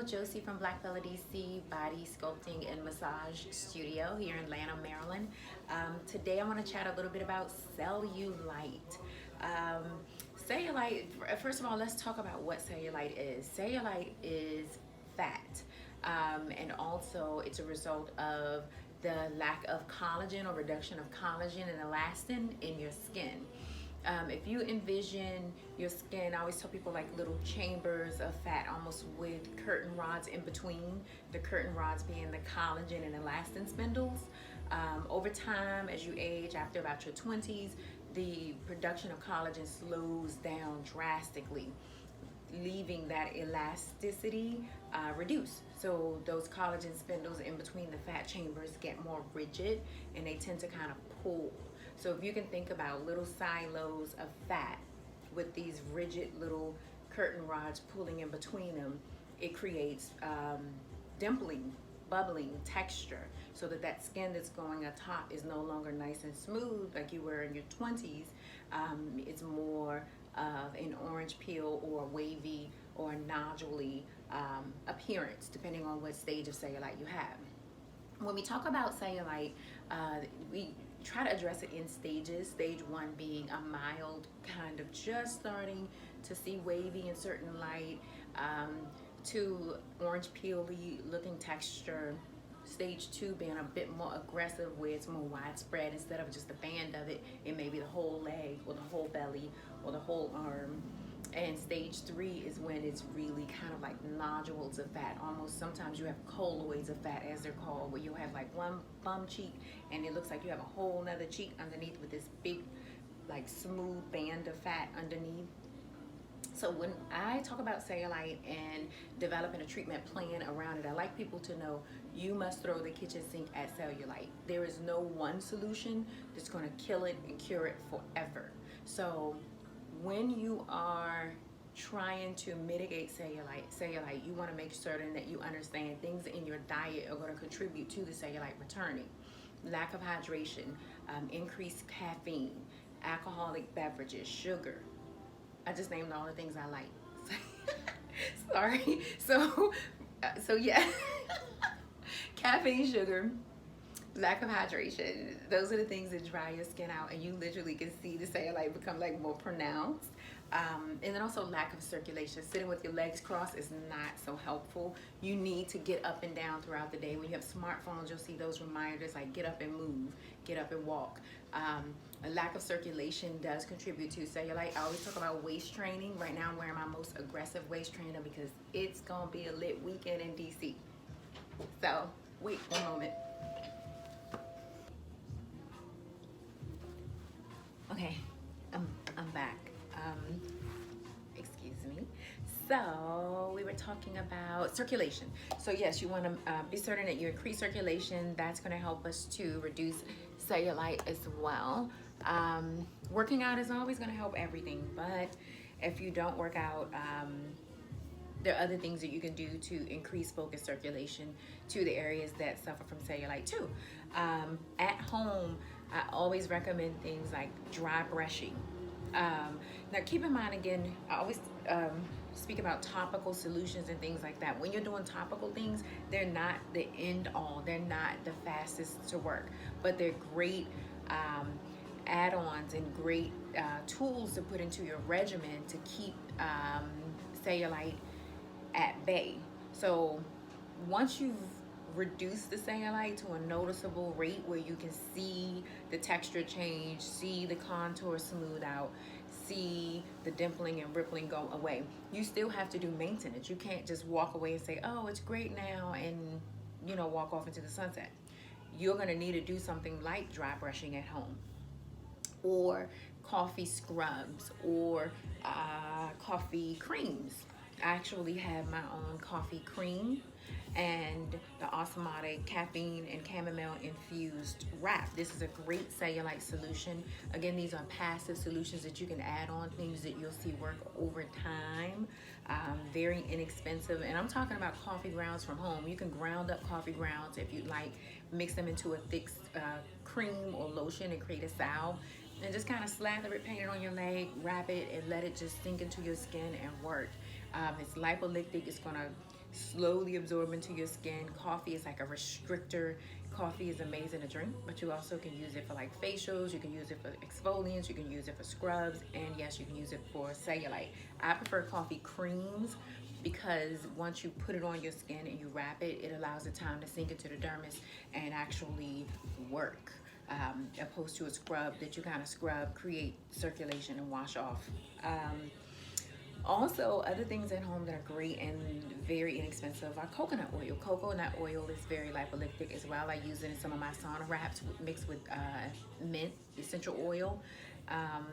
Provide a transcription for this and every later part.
Josie from Black Bella DC Body Sculpting and Massage Studio here in Lanham, Maryland. Today I want to chat a little bit about cellulite. Um, Cellulite, first of all, let's talk about what cellulite is. Cellulite is fat, and also it's a result of the lack of collagen or reduction of collagen and elastin in your skin. If you envision your skin, I always tell people like little chambers of fat, almost with curtain rods in between, the curtain rods being the collagen and elastin spindles. Over time, as you age, after about your 20s, the production of collagen slows down drastically, leaving that elasticity reduced. So those collagen spindles in between the fat chambers get more rigid and they tend to kind of pull. So if you can think about little silos of fat with these rigid little curtain rods pulling in between them, it creates dimpling, bubbling texture, so that that skin that's going atop is no longer nice and smooth like you were in your 20s. It's more of an orange peel or wavy or nodule appearance, depending on what stage of cellulite you have. When we talk about cellulite, we try to address it in stages. Stage 1 being a mild, kind of just starting to see wavy in certain light, to orange peely looking texture. Stage 2 being a bit more aggressive, where it's more widespread. Instead of just a band of it, it may be the whole leg or the whole belly or the whole arm. And stage 3 is when it's really kind of like nodules of fat. Almost sometimes you have colloids of fat, as they're called, where you'll have like one bum cheek and it looks like you have a whole nother cheek underneath with this big, like smooth band of fat underneath. So when I talk about cellulite and developing a treatment plan around it, I like people to know you must throw the kitchen sink at cellulite. There is no one solution that's going to kill it and cure it forever. So when you are trying to mitigate cellulite, you want to make certain that you understand things in your diet are going to contribute to the cellulite returning. Lack of hydration, increased caffeine, alcoholic beverages, sugar. I just named all the things I like. Sorry. So yeah, caffeine, sugar, lack of hydration. Those are the things that dry your skin out, and you literally can see the cellulite become like more pronounced. And then also lack of circulation. Sitting with your legs crossed is not so helpful. You need to get up and down throughout the day. When you have smartphones, you'll see those reminders like get up and move, get up and walk. A lack of circulation does contribute to cellulite. I always talk about waist training. Right now I'm wearing my most aggressive waist trainer because it's gonna be a lit weekend in DC. So wait one moment. Okay, I'm back. Excuse me. So we were talking about circulation. So yes, you want to be certain that you increase circulation. That's going to help us to reduce cellulite as well. Working out is always going to help everything, but if you don't work out, there are other things that you can do to increase focus circulation to the areas that suffer from cellulite too. At home, I always recommend things like dry brushing. Now keep in mind, again, I always speak about topical solutions and things like that. When you're doing topical things, they're not the end all. They're not the fastest to work, but they're great add-ons and great tools to put into your regimen to keep cellulite at bay. So once you've reduced the cellulite to a noticeable rate where you can see the texture change, see the contour smooth out, see the dimpling and rippling go away, you still have to do maintenance. You can't just walk away and say, oh, it's great now, and walk off into the sunset. You're going to need to do something like dry brushing at home, or coffee scrubs, or coffee creams. I actually have my own coffee cream and the osmotic caffeine and chamomile infused wrap. This is a great cellulite solution. Again, these are passive solutions that you can add on, things that you'll see work over time. Very inexpensive, and I'm talking about coffee grounds from home. You can ground up coffee grounds if you'd like, mix them into a thick cream or lotion and create a salve, and just kind of slather it, paint it on your leg, wrap it, and let it just sink into your skin and work. It's lipolytic. It's gonna slowly absorb into your skin. Coffee is like a restrictor. Coffee is amazing to drink, but you also can use it for like facials, you can use it for exfoliants, you can use it for scrubs, and yes, you can use it for cellulite. I prefer coffee creams because once you put it on your skin and you wrap it, it allows the time to sink into the dermis and actually work. Opposed to a scrub that you kind of scrub, create circulation, and wash off. Also, other things at home that are great and very inexpensive are coconut oil. Coconut oil is very lipolytic as well. I use it in some of my sauna wraps mixed with mint essential oil. Um,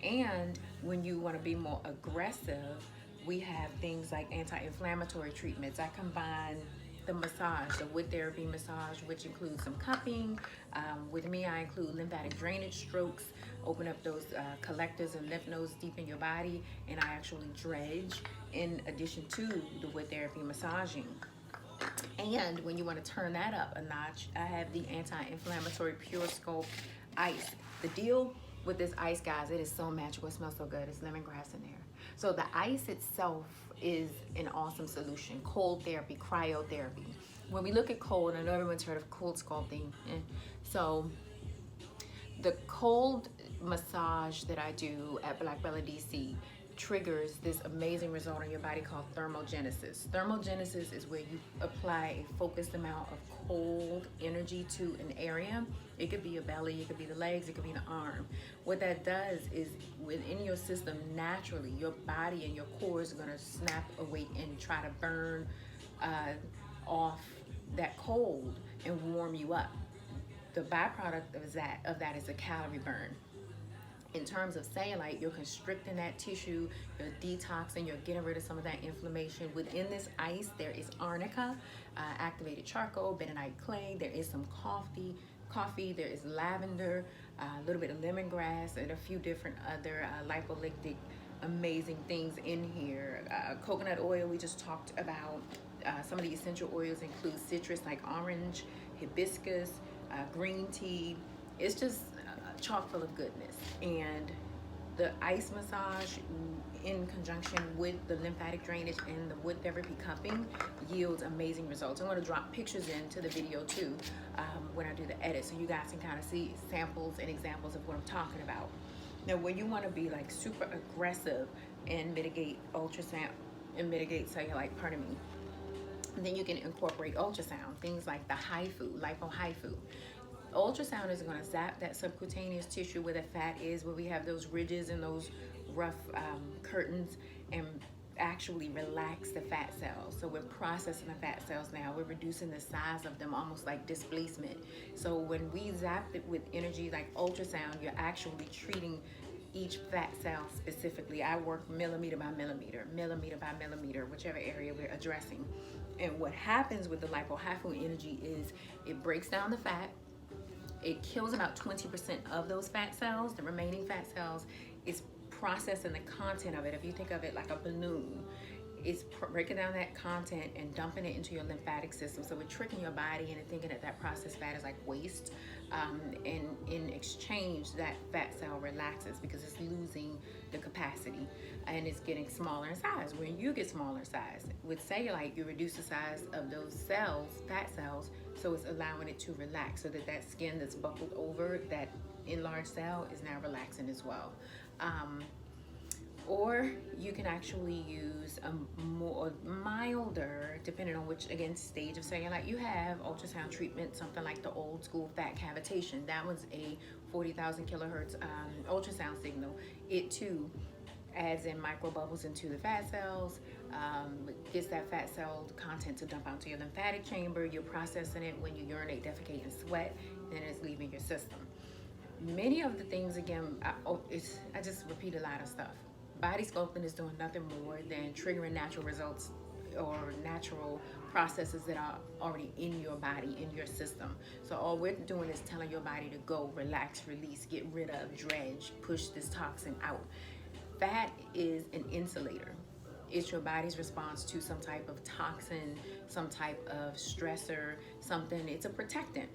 and when you want to be more aggressive, we have things like anti-inflammatory treatments. I combine the massage, the wood therapy massage, which includes some cupping. With me, I include lymphatic drainage strokes, open up those collectors and lymph nodes deep in your body, and I actually dredge in addition to the wood therapy massaging. And when you want to turn that up a notch, I have the anti-inflammatory Pure Sculpt ice. The deal with this ice, guys, it is so magical. It smells so good. It's lemongrass in there. So the ice itself is an awesome solution. Cold therapy, cryotherapy. When we look at cold, I know everyone's heard of cold sculpting. So the cold massage that I do at Black Bella DC triggers this amazing result on your body called thermogenesis. Thermogenesis is where you apply a focused amount of cold energy to an area. It could be your belly, it could be the legs, it could be the arm. What that does is within your system, naturally, your body and your core is gonna snap awake and try to burn off that cold and warm you up. The byproduct of that is a calorie burn. In terms of cellulite, you're constricting that tissue, you're detoxing, you're getting rid of some of that inflammation. Within this ice, there is arnica, activated charcoal, bentonite clay, there is some coffee, there is lavender, a little bit of lemongrass, and a few different other lipolytic amazing things in here. Coconut oil, we just talked about. Some of the essential oils include citrus like orange, hibiscus, green tea. It's just chock full of goodness. And the ice massage in conjunction with the lymphatic drainage and the wood therapy cupping yields amazing results. I'm going to drop pictures into the video too when I do the edit, so you guys can kind of see samples and examples of what I'm talking about. Now, when you want to be like super aggressive and mitigate ultrasound and mitigate cellulite, pardon me, then you can incorporate ultrasound, things like the HIFU, lipo-HIFU. Ultrasound is going to zap that subcutaneous tissue where the fat is, where we have those ridges and those rough curtains, and actually relax the fat cells. So we're processing the fat cells now. We're reducing the size of them, almost like displacement. So when we zap it with energy like ultrasound, you're actually treating each fat cell specifically. I work millimeter by millimeter, millimeter by millimeter, whichever area we're addressing. And what happens with the lipo-HIFU energy is it breaks down the fat. It kills about 20% of those fat cells. The remaining fat cells is processing the content of it. If you think of it like a balloon, it's breaking down that content and dumping it into your lymphatic system. So we're tricking your body into thinking that that processed fat is like waste. And in exchange, that fat cell relaxes because it's losing the capacity and it's getting smaller in size. When you get smaller size, with cellulite, you reduce the size of those cells, fat cells, so it's allowing it to relax so that that skin that's buckled over that enlarged cell is now relaxing as well. Or you can actually use a more milder, depending on which, again, stage of cellulite you have, ultrasound treatment, something like the old school fat cavitation. That was a 40,000 kilohertz ultrasound signal. It too adds in micro bubbles into the fat cells, gets that fat cell content to dump out to your lymphatic chamber. You're processing it when you urinate, defecate, and sweat, then it's leaving your system. Many of the things, again, I just repeat a lot of stuff. Body sculpting is doing nothing more than triggering natural results or natural processes that are already in your body, in your system. So all we're doing is telling your body to go, relax, release, get rid of, dredge, push this toxin out. Fat is an insulator. It's your body's response to some type of toxin, some type of stressor, something. It's a protectant.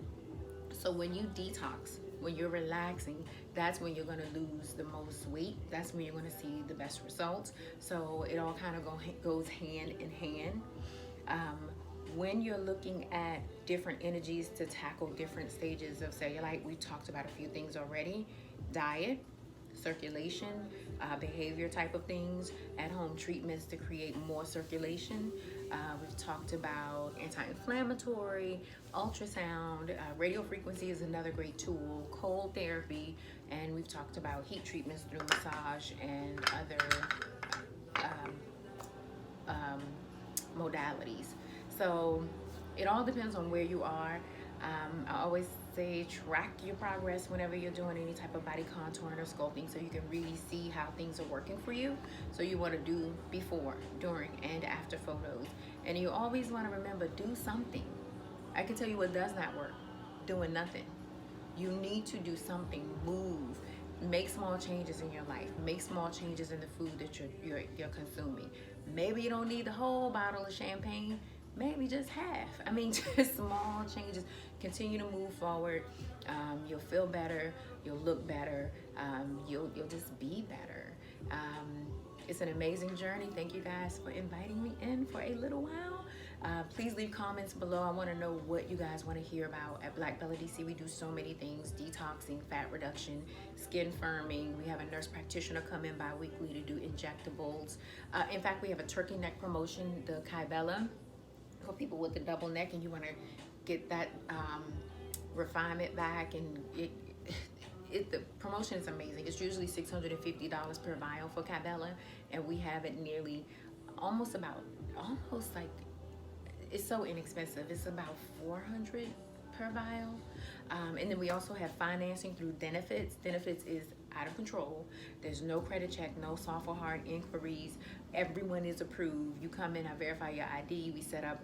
So when you detox, when you're relaxing, that's when you're going to lose the most weight. That's when you're going to see the best results. So it all kind of goes hand in hand. when you're looking at different energies to tackle different stages of cellulite, we talked about a few things already: diet, circulation, behavior type of things, at home treatments to create more circulation. We've talked about anti-inflammatory, ultrasound, radio frequency is another great tool, cold therapy, and we've talked about heat treatments through massage and other um, um, modalities. So it all depends on where you are. I always say track your progress whenever you're doing any type of body contouring or sculpting so you can really see how things are working for you. So you want to do before, during, and after photos. And you always want to remember, do something. I can tell you what does not work: doing nothing. You need to do something, move, make small changes in your life, make small changes in the food that you're consuming. Maybe you don't need the whole bottle of champagne, maybe just half. I mean, just small changes. Continue to move forward. You'll feel better, you'll look better, you'll just be better. It's an amazing journey. Thank you guys for inviting me in for a little while. Please leave comments below. I want to know what you guys want to hear about. At Black Bella DC, we do so many things: detoxing, fat reduction, skin firming. We have a nurse practitioner come in bi-weekly to do injectables. In fact, we have a turkey neck promotion, the Kybella, for people with the double neck and you want to get that refinement back. And the promotion is amazing. It's usually $650 per vial for Kybella, and we have it nearly almost like, it's so inexpensive. It's about $400 per vial. And then we also have financing through Benefits. Benefits is out of control. There's no credit check, no soft or hard inquiries. Everyone is approved. You come in, I verify your ID. We set up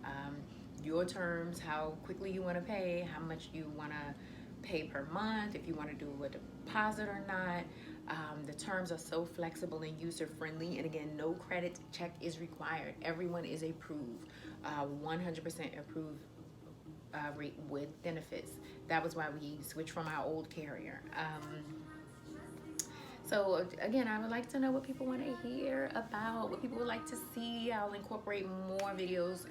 your terms, how quickly you want to pay, how much you want to pay per month, if you want to do a deposit or not. The terms are so flexible and user friendly, and again, no credit check is required. Everyone is approved, 100% approved rate with Benefits. That was why we switched from our old carrier. So again, I would like to know what people want to hear about, what people would like to see. I'll incorporate more videos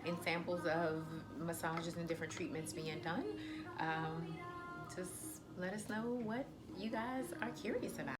and samples of massages and different treatments being done. Just let us know what you guys are curious about.